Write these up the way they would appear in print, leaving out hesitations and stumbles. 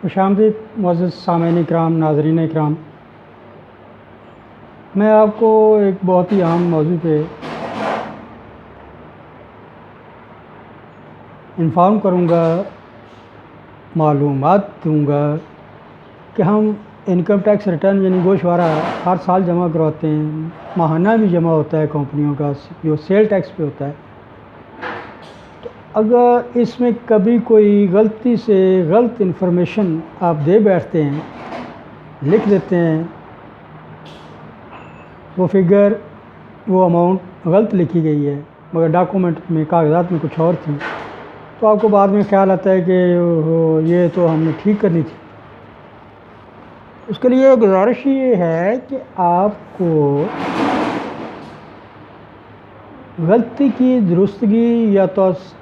خوش آمدید معزز سامعین اکرام، ناظرین اکرام۔ میں آپ کو ایک بہت ہی اہم موضوع پہ انفارم کروں گا، معلومات دوں گا کہ ہم انکم ٹیکس ریٹرن یعنی گوشوارہ ہر سال جمع کرواتے ہیں، ماہانہ بھی جمع ہوتا ہے کمپنیوں کا جو سیل ٹیکس پہ ہوتا ہے۔ تو اگر اس میں کبھی کوئی غلطی سے غلط انفارمیشن آپ دے بیٹھتے ہیں، لکھ دیتے ہیں، وہ فگر وہ اماؤنٹ غلط لکھی گئی ہے مگر ڈاکومنٹ میں کاغذات میں کچھ اور تھی، تو آپ کو بعد میں خیال آتا ہے کہ یہ تو ہم نے ٹھیک کرنی تھی۔ اس کے لیے گزارش یہ ہے کہ آپ کو غلطی کی درستگی یا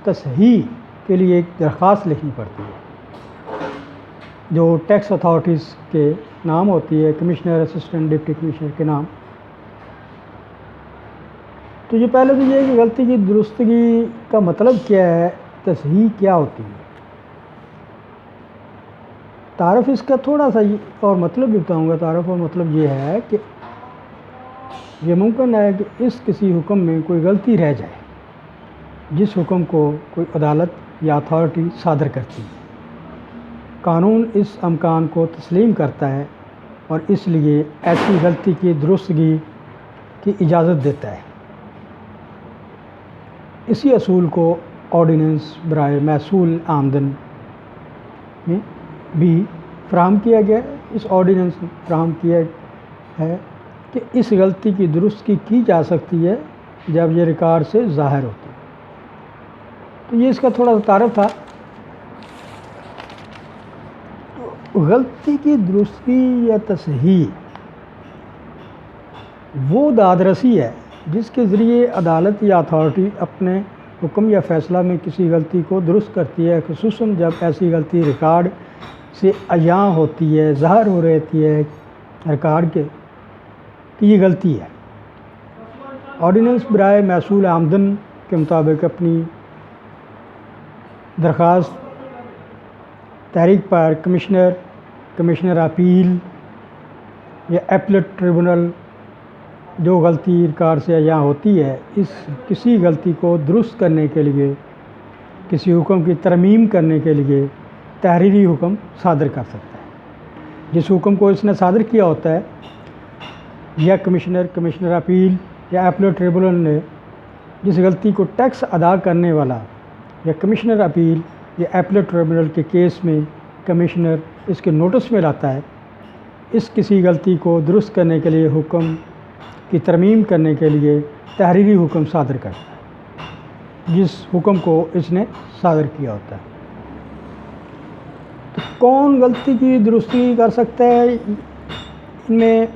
تصحیح کے لیے ایک درخواست لکھنی پڑتی ہے جو ٹیکس اتھارٹیز کے نام ہوتی ہے، کمشنر، اسسٹنٹ ڈپٹی کمشنر کے نام۔ تو یہ پہلے تو یہ ہے کہ غلطی کی درستگی کا مطلب کیا ہے، تصحیح کیا ہوتی ہے۔ تعارف اس کا تھوڑا سا اور مطلب بھی بتاؤں گا۔ تعارف اور مطلب یہ ہے کہ یہ ممکن ہے کہ اس کسی حکم میں کوئی غلطی رہ جائے جس حکم کو کوئی عدالت یا اتھارٹی صادر کرتی ہے۔ قانون اس امکان کو تسلیم کرتا ہے اور اس لیے ایسی غلطی کی درستگی کی اجازت دیتا ہے۔ اسی اصول کو آرڈیننس برائے محصول آمدن میں بھی فراہم کیا گیا ہے۔ اس آرڈیننس میں فراہم کیا ہے کہ اس غلطی کی درستگی کی جا سکتی ہے جب یہ ریکارڈ سے ظاہر ہوتی ہے۔ تو یہ اس کا تھوڑا سا تعارف تھا۔ غلطی کی درستگی یا تصحیح وہ دادرسی ہے جس کے ذریعے عدالت یا اتھارٹی اپنے حکم یا فیصلہ میں کسی غلطی کو درست کرتی ہے، خصوصاً جب ایسی غلطی ریکارڈ سے عیاں ہوتی ہے، ظاہر ہو رہتی ہے ریکارڈ کے کہ یہ غلطی ہے۔ آرڈیننس برائے محصول آمدن کے مطابق اپنی درخواست تحریک پر کمشنر اپیل یا ایپلٹ ٹریبونل جو غلطی ریکارڈ سے عیاں ہوتی ہے، اس کسی غلطی کو درست کرنے کے لیے، کسی حکم کی ترمیم کرنے کے لیے تحریری حکم صادر کر سکتا ہے۔ جس حکم کو اس نے صادر کیا ہوتا ہے یا کمشنر اپیل یا ایپلٹ ٹریبونل نے جس غلطی کو ٹیکس ادا کرنے والا یا کمشنر اپیل یا ایپلٹ ٹریبونل کے کیس میں کمشنر اس کے نوٹس میں لاتا ہے، اس کسی غلطی کو درست کرنے کے لیے حکم کی ترمیم کرنے کے لیے تحریری حکم صادر کرتا ہے جس حکم کو اس نے صادر کیا ہوتا ہے۔ تو کون غلطی کی درستگی کر سکتا ہے؟ ان میں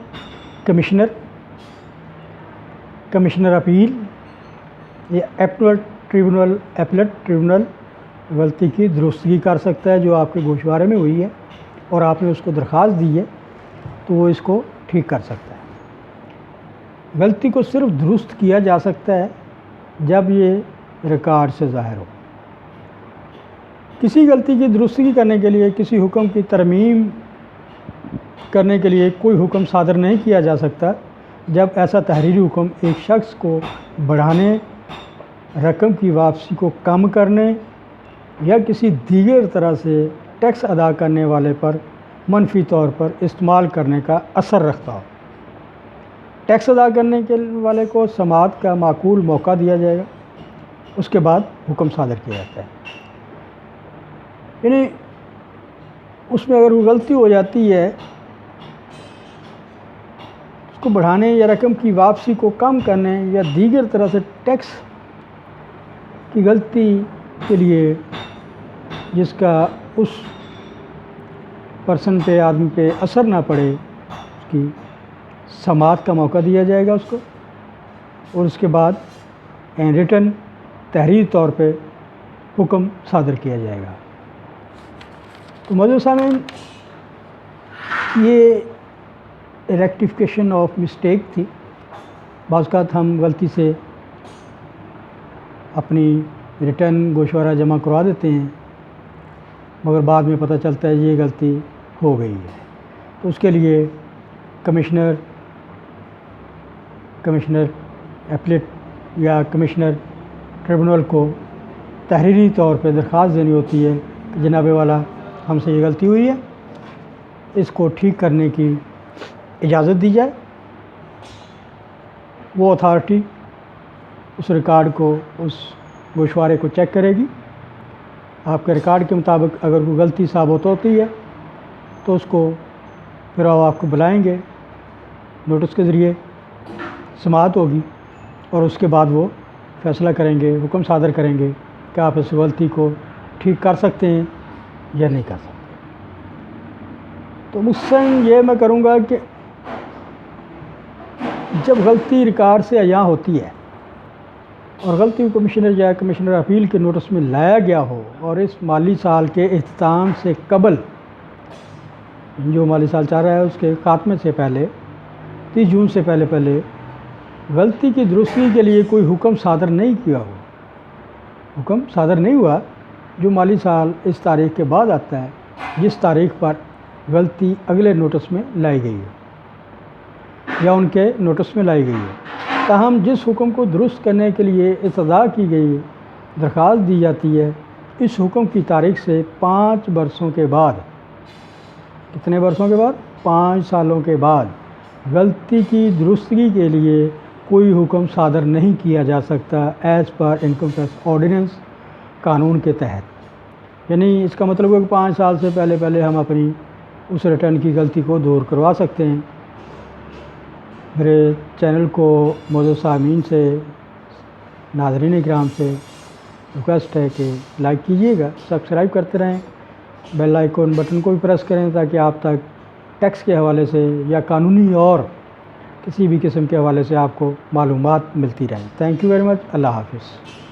کمشنر اپیل یا ایپلٹ ٹریبونل غلطی کی درستگی کر سکتا ہے جو آپ کے گوشوارے میں ہوئی ہے اور آپ نے اس کو درخواست دی ہے، تو وہ اس کو ٹھیک کر سکتا ہے۔ غلطی کو صرف درست کیا جا سکتا ہے جب یہ ریکارڈ سے ظاہر ہو۔ کسی غلطی کی درستگی کرنے کے لیے، کسی حکم کی ترمیم کرنے کے لیے کوئی حکم صادر نہیں کیا جا سکتا جب ایسا تحریری حکم ایک شخص کو بڑھانے، رقم کی واپسی کو کم کرنے یا کسی دیگر طرح سے ٹیکس ادا کرنے والے پر منفی طور پر استعمال کرنے کا اثر رکھتا ہو۔ ٹیکس ادا کرنے کے والے کو سماعت کا معقول موقع دیا جائے گا، اس کے بعد حکم صادر کیا جاتا ہے۔ یعنی اس میں اگر کوئی غلطی ہو جاتی ہے، اس کو بڑھانے یا رقم کی واپسی کو کم کرنے یا دیگر طرح سے ٹیکس کی غلطی کے لیے جس کا اس پرسن پہ، آدمی پہ اثر نہ پڑے، اس کی سماعت کا موقع دیا جائے گا اس کو، اور اس کے بعد ریٹن تحریری طور پہ حکم صادر کیا جائے گا۔ تو معزز سامعین، یہ ریکٹیفیکیشن آف مسٹیک تھی۔ بعض اوقات ہم غلطی سے اپنی ریٹرن گوشوارہ جمع کروا دیتے ہیں مگر بعد میں پتہ چلتا ہے یہ غلطی ہو گئی ہے، تو اس کے لیے کمشنر ایپلیٹ یا کمشنر ٹریبونل کو تحریری طور پہ درخواست دینی ہوتی ہے کہ جناب والا ہم سے یہ غلطی ہوئی ہے، اس کو ٹھیک کرنے کی اجازت دی جائے۔ وہ اتھارٹی اس ریکارڈ کو، اس گوشوارے کو چیک کرے گی۔ آپ کے ریکارڈ کے مطابق اگر کوئی غلطی ثابت ہوتی ہے تو اس کو پھر آپ کو بلائیں گے، نوٹس کے ذریعے سماعت ہوگی، اور اس کے بعد وہ فیصلہ کریں گے، حکم صادر کریں گے کہ آپ اس غلطی کو ٹھیک کر سکتے ہیں یا نہیں کر سکتے۔ تو مستقل یہ میں کروں گا کہ جب غلطی ریکارڈ سے عیاں ہوتی ہے اور غلطی کمشنر یا کمشنر اپیل کے نوٹس میں لایا گیا ہو، اور اس مالی سال کے اختتام سے قبل، جو مالی سال چل رہا ہے اس کے خاتمے سے پہلے 30 جون سے پہلے غلطی کی درستی کے لیے کوئی حکم صادر نہیں کیا ہو، حکم صادر نہیں ہوا، جو مالی سال اس تاریخ کے بعد آتا ہے جس تاریخ پر غلطی اگلے نوٹس میں لائی گئی ہے یا ان کے نوٹس میں لائی گئی ہے، تاہم جس حکم کو درست کرنے کے لیے استدعا کی گئی درخواست دی جاتی ہے، اس حکم کی تاریخ سے 5 برسوں کے بعد، کتنے برسوں کے بعد؟ 5 سالوں کے بعد غلطی کی درستگی کے لیے کوئی حکم صادر نہیں کیا جا سکتا ایز پر انکم ٹیکس آرڈیننس، قانون کے تحت۔ یعنی اس کا مطلب ہے کہ 5 سال سے پہلے ہم اپنی اس ریٹرن کی غلطی کو دور کروا سکتے ہیں۔ میرے چینل کو معزز سامعین سے، ناظرین کرام سے ریکویسٹ ہے کہ لائک کیجیے گا، سبسکرائب کرتے رہیں، بیل آئیکن بٹن کو بھی پریس کریں تاکہ آپ تک ٹیکس کے حوالے سے یا قانونی اور کسی بھی قسم کے حوالے سے آپ کو معلومات ملتی رہیں۔ Thank you very much. اللہ حافظ۔